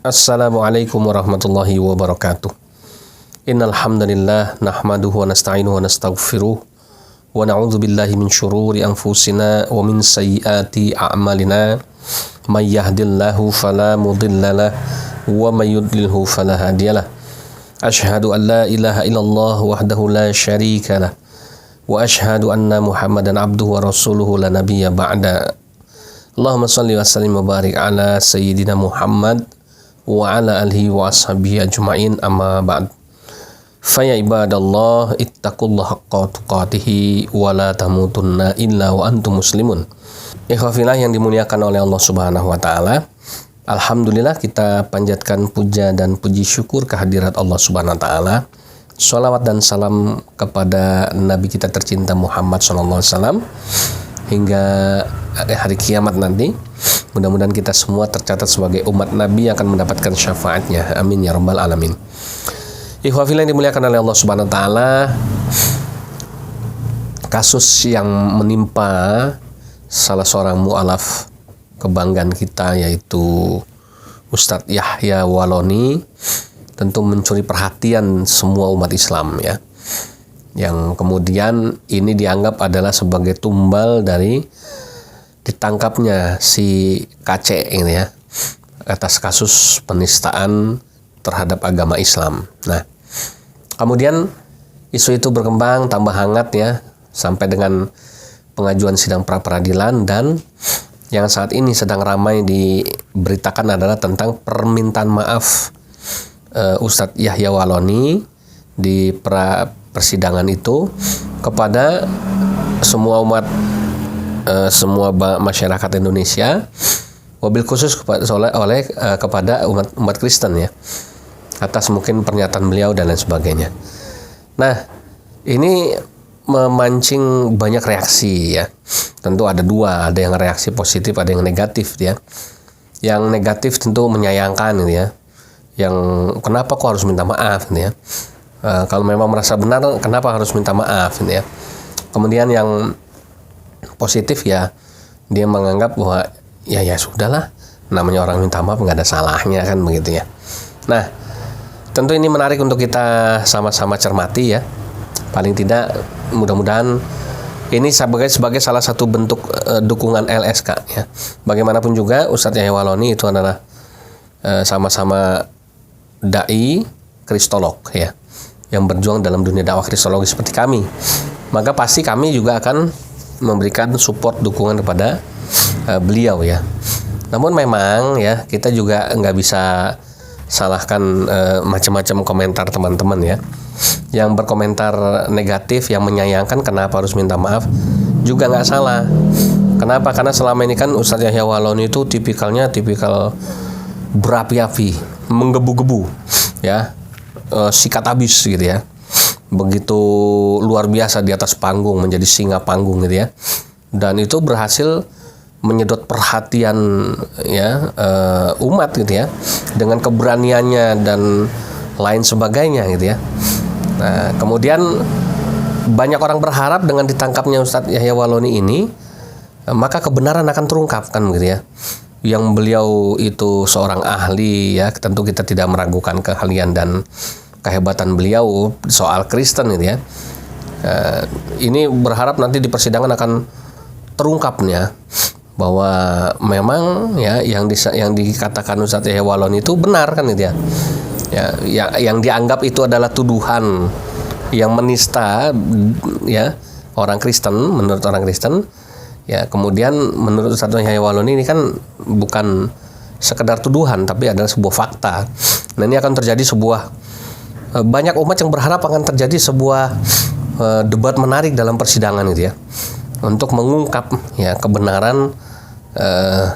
Assalamualaikum warahmatullahi wabarakatuh. Innal hamdalillah nahmaduhu wa nasta'inuhu wa nastaghfiruh wa na'udzu billahi min syururi anfusina wa min sayyiati a'malina. May yahdihillahu fala mudhillalah wa may yudlilhu fala hadiyalah. Asyhadu an la ilaha illallah wahdahu la syarikalah wa asyhadu anna Muhammadan abduhu wa rasuluhu la nabiyya ba'da. Allahumma shalli wa sallim wa barik ala sayyidina Muhammad wa ala alihi wa ashabihi ajma'in, amma ba'd. Fa ya ibadallah ittaqullaha haqqa tuqatih wa la tamutunna illa wa antum muslimun. Ikhwafillah yang dimuliakan oleh Allah Subhanahu wa taala. Alhamdulillah, kita panjatkan puja dan puji syukur kehadirat Allah Subhanahu wa taala. Shalawat dan salam kepada Nabi kita tercinta Muhammad sallallahu alaihi wasallam hingga hari kiamat nanti. Mudah-mudahan kita semua tercatat sebagai umat Nabi yang akan mendapatkan syafaatnya. Amin ya rabbal alamin. Ikhwafillah yang dimuliakan oleh Allah Subhanahu wa taala, kasus yang menimpa salah seorang mu'alaf kebanggaan kita, yaitu Ustadz Yahya Waloni, tentu mencuri perhatian semua umat Islam ya. Yang kemudian ini dianggap adalah sebagai tumbal dari ditangkapnya si KC ini ya, atas kasus penistaan terhadap agama Islam. Nah, kemudian isu itu berkembang tambah hangat ya, sampai dengan pengajuan sidang pra peradilan, dan yang saat ini sedang ramai diberitakan adalah tentang permintaan maaf Ustadz Yahya Waloni di persidangan itu kepada semua umat, semua masyarakat Indonesia, wabil khusus kepada umat Kristen ya, atas mungkin pernyataan beliau dan lain sebagainya. Nah, ini memancing banyak reaksi ya. Tentu ada dua, ada yang reaksi positif, ada yang negatif ya. Yang negatif tentu menyayangkan gitu ya. Yang kenapa kok harus minta maaf gitu ya. Kalau memang merasa benar, kenapa harus minta maaf gitu ya. Kemudian yang positif ya, dia menganggap bahwa ya sudahlah, namanya orang minta maaf nggak ada salahnya kan begitu ya. Nah, tentu ini menarik untuk kita sama-sama cermati ya. Paling tidak mudah-mudahan ini sebagai salah satu bentuk dukungan LSK ya. Bagaimanapun juga Ustadz Yahya Waloni itu adalah sama-sama dai kristolog ya, yang berjuang dalam dunia dakwah kristologi seperti kami. Maka pasti kami juga akan memberikan support dukungan kepada beliau ya. Namun memang ya, kita juga nggak bisa salahkan macam-macam komentar teman-teman ya, yang berkomentar negatif, yang menyayangkan kenapa harus minta maaf, juga nggak salah. Kenapa? Karena selama ini kan Ustadz Yahya Waloni itu tipikal berapi-api, menggebu-gebu ya, sikat habis gitu ya. Begitu luar biasa di atas panggung, menjadi singa panggung gitu ya. Dan itu berhasil menyedot perhatian ya, umat gitu ya, dengan keberaniannya dan lain sebagainya gitu ya. Nah, kemudian banyak orang berharap dengan ditangkapnya Ustadz Yahya Waloni ini, maka kebenaran akan terungkap kan gitu ya. Yang beliau itu seorang ahli ya, tentu kita tidak meragukan keahlian dan kehebatan beliau soal Kristen gitu ya. Ini berharap nanti di persidangan akan terungkapnya bahwa memang ya yang dikatakan Ustadz Yahya Waloni itu benar kan gitu ya. Yang dianggap itu adalah tuduhan yang menista ya orang Kristen, menurut orang Kristen ya. Kemudian menurut Ustadz Yahya Waloni ini kan bukan sekedar tuduhan, tapi adalah sebuah fakta. Nah, ini akan terjadi banyak umat yang berharap akan terjadi sebuah debat menarik dalam persidangan gitu ya, untuk mengungkap ya kebenaran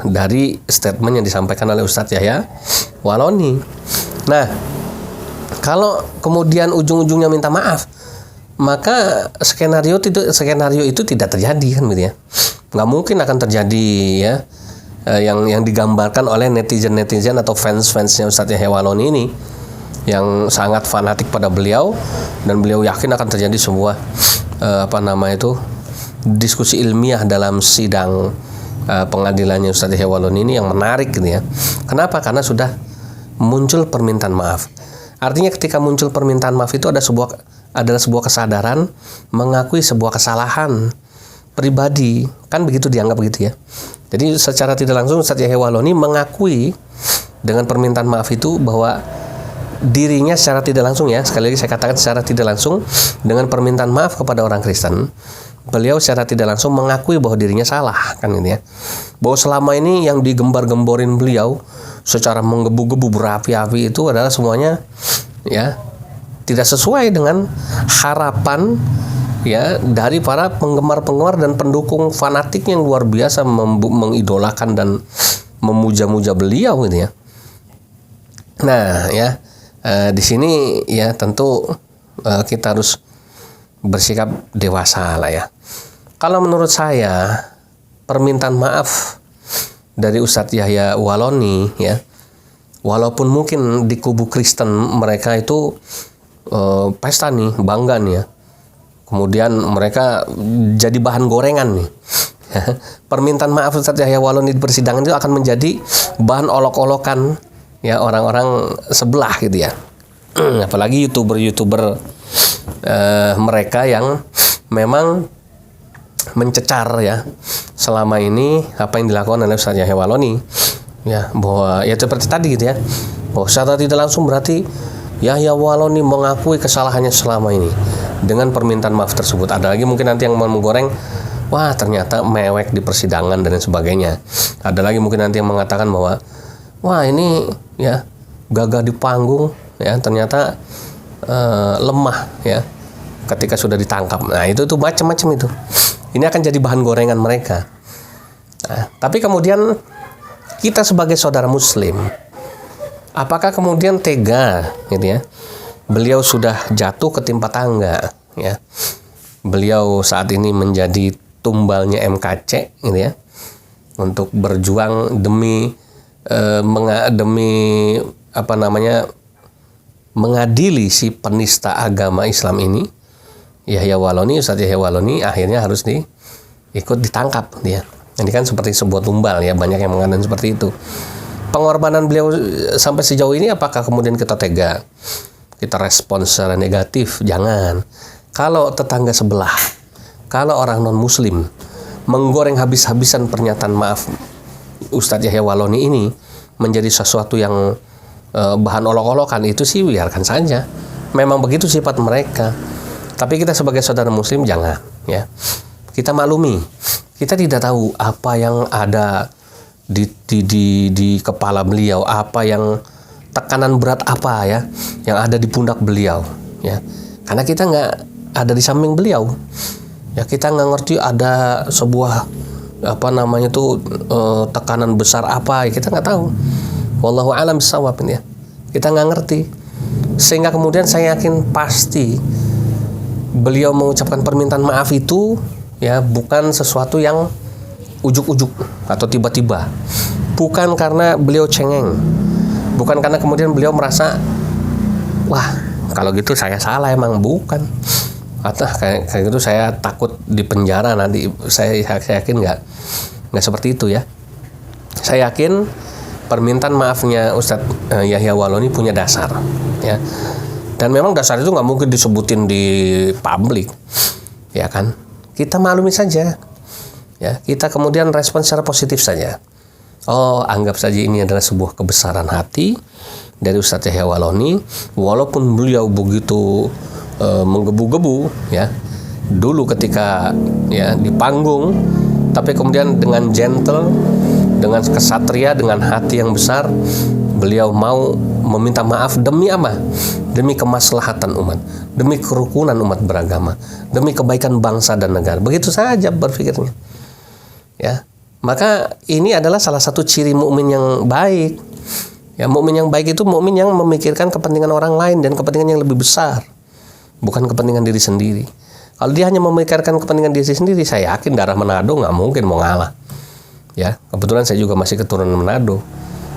dari statement yang disampaikan oleh Ustadz Yahya Waloni. Nah, kalau kemudian ujung-ujungnya minta maaf, maka skenario itu tidak terjadi kan gitu ya. Nggak mungkin akan terjadi ya, yang digambarkan oleh netizen atau fans-fansnya Ustadz Yahya Waloni ini, yang sangat fanatik pada beliau, dan beliau yakin akan terjadi sebuah diskusi ilmiah dalam sidang pengadilannya Ustadz Yahya Waloni ini yang menarik gitu ya. Kenapa? Karena sudah muncul permintaan maaf. Artinya ketika muncul permintaan maaf itu adalah sebuah kesadaran mengakui sebuah kesalahan pribadi, kan begitu dianggap begitu ya. Jadi secara tidak langsung Ustadz Yahya Waloni mengakui dengan permintaan maaf itu bahwa dirinya secara tidak langsung, ya sekali lagi saya katakan secara tidak langsung, dengan permintaan maaf kepada orang Kristen, beliau secara tidak langsung mengakui bahwa dirinya salah, kan ini ya. Bahwa selama ini yang digembar-gemborin beliau secara menggebu-gebu berapi-api itu adalah semuanya ya tidak sesuai dengan harapan ya dari para penggemar-penggemar dan pendukung fanatik yang luar biasa mengidolakan dan memuja-muja beliau gitu ya. Nah ya di sini ya tentu kita harus bersikap dewasa lah ya. Kalau menurut saya permintaan maaf dari Ustadz Yahya Waloni ya, walaupun mungkin di kubu Kristen mereka itu pesta nih, bangga nih ya, kemudian mereka jadi bahan gorengan nih. Permintaan maaf Ustadz Yahya Waloni di persidangan itu akan menjadi bahan olok-olokan ya orang-orang sebelah gitu ya. Apalagi youtuber mereka yang memang mencecar ya selama ini apa yang dilakukan oleh Ustadz Yahya Waloni ya, bahwa ya seperti tadi gitu ya, bahwa secara tidak langsung berarti Yahya Waloni mengakui kesalahannya selama ini dengan permintaan maaf tersebut. Ada lagi mungkin nanti yang menggoreng, wah ternyata mewek di persidangan dan sebagainya. Ada lagi mungkin nanti yang mengatakan bahwa wah ini ya gagah di panggung ya, ternyata lemah ya ketika sudah ditangkap. Nah itu macam-macam itu. Ini akan jadi bahan gorengan mereka. Nah, tapi kemudian kita sebagai saudara Muslim, apakah kemudian tega, gitu ya? Beliau sudah jatuh ketimpa tangga, ya. Beliau saat ini menjadi tumbalnya MKC, gitu ya, untuk berjuang demi mengadili si penista agama Islam ini. Yahya Waloni, Ustadz Yahya Waloni akhirnya harus ikut ditangkap dia. Ini kan seperti sebuah tumbal ya, banyak yang mengatakan seperti itu. Pengorbanan beliau sampai sejauh ini apakah kemudian kita tega? Kita respon secara negatif? Jangan. Kalau tetangga sebelah, kalau orang non-muslim menggoreng habis-habisan pernyataan maaf Ustadz Yahya Waloni ini menjadi sesuatu yang bahan olok-olokan, itu sih biarkan saja. Memang begitu sifat mereka. Tapi kita sebagai saudara Muslim jangan ya. Kita maklumi. Kita tidak tahu apa yang ada di kepala beliau, apa yang tekanan berat apa ya yang ada di pundak beliau ya. Karena kita nggak ada di samping beliau. Ya kita nggak ngerti ada sebuah tekanan besar apa ya, kita nggak tahu. Wallahu a'lam bishawab ya. Kita nggak ngerti. Sehingga kemudian saya yakin pasti beliau mengucapkan permintaan maaf itu ya bukan sesuatu yang ujuk-ujuk atau tiba-tiba. Bukan karena beliau cengeng. Bukan karena kemudian beliau merasa wah, kalau gitu saya salah, emang bukan. Atau kayak gitu saya takut di penjara nanti. Saya yakin nggak seperti itu ya. Saya yakin permintaan maafnya Ustadz Yahya Waloni punya dasar ya. Dan memang dasar itu nggak mungkin disebutin di publik, ya kan? Kita maklumi saja, ya. Kita kemudian respon secara positif saja. Oh, anggap saja ini adalah sebuah kebesaran hati dari Ustadz Yahya Waloni, walaupun beliau begitu menggebu-gebu, ya. Dulu ketika ya di panggung, tapi kemudian dengan gentle, dengan kesatria, dengan hati yang besar, beliau mau meminta maaf demi apa? Demi kemaslahatan umat, demi kerukunan umat beragama, demi kebaikan bangsa dan negara. Begitu saja berpikirnya. Ya. Maka ini adalah salah satu ciri mukmin yang baik. Ya, mukmin yang baik itu mukmin yang memikirkan kepentingan orang lain dan kepentingan yang lebih besar, bukan kepentingan diri sendiri. Kalau dia hanya memikirkan kepentingan diri sendiri, saya yakin darah Manado nggak mungkin mau ngalah. Ya, kebetulan saya juga masih keturunan Manado.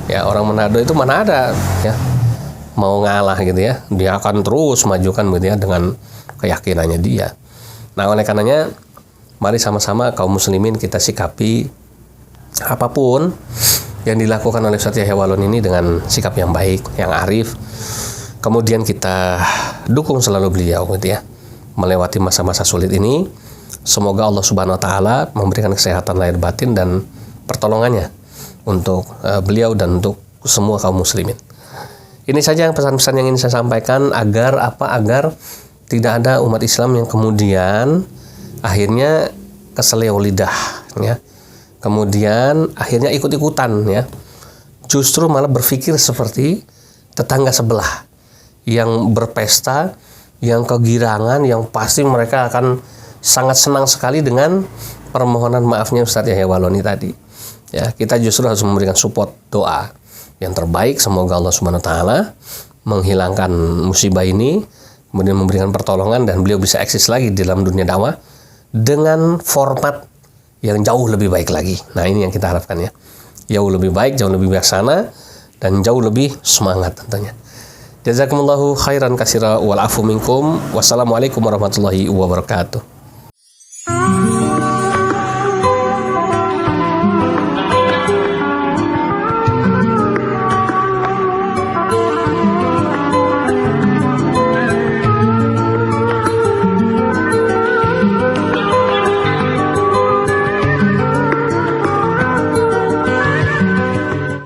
Ya, orang Manado itu mana ada ya mau ngalah gitu ya. Dia akan terus majukan gitu ya dengan keyakinannya dia. Nah, oleh karenanya mari sama-sama kaum muslimin kita sikapi apapun yang dilakukan oleh Ustadz Yahya Walon ini dengan sikap yang baik, yang arif. Kemudian kita dukung selalu beliau gitu ya, melewati masa-masa sulit ini. Semoga Allah Subhanahu wa taala memberikan kesehatan lahir batin dan pertolongannya untuk beliau dan untuk semua kaum muslimin. Ini saja pesan-pesan yang ingin saya sampaikan agar tidak ada umat Islam yang kemudian akhirnya keseleo lidah ya. Kemudian akhirnya ikut-ikutan ya. Justru malah berpikir seperti tetangga sebelah yang berpesta, yang kegirangan, yang pasti mereka akan sangat senang sekali dengan permohonan maafnya Ustadz Yahya Waloni tadi. Ya, kita justru harus memberikan support doa yang terbaik. Semoga Allah Subhanahu wa taala menghilangkan musibah ini, kemudian memberikan pertolongan dan beliau bisa eksis lagi di dalam dunia dakwah dengan format yang jauh lebih baik lagi. Nah, ini yang kita harapkan ya. Jauh lebih baik, jauh lebih bijaksana, dan jauh lebih semangat tentunya. Jazakumullahu khairan katsira wal afu minkum. Wassalamualaikum warahmatullahi wabarakatuh.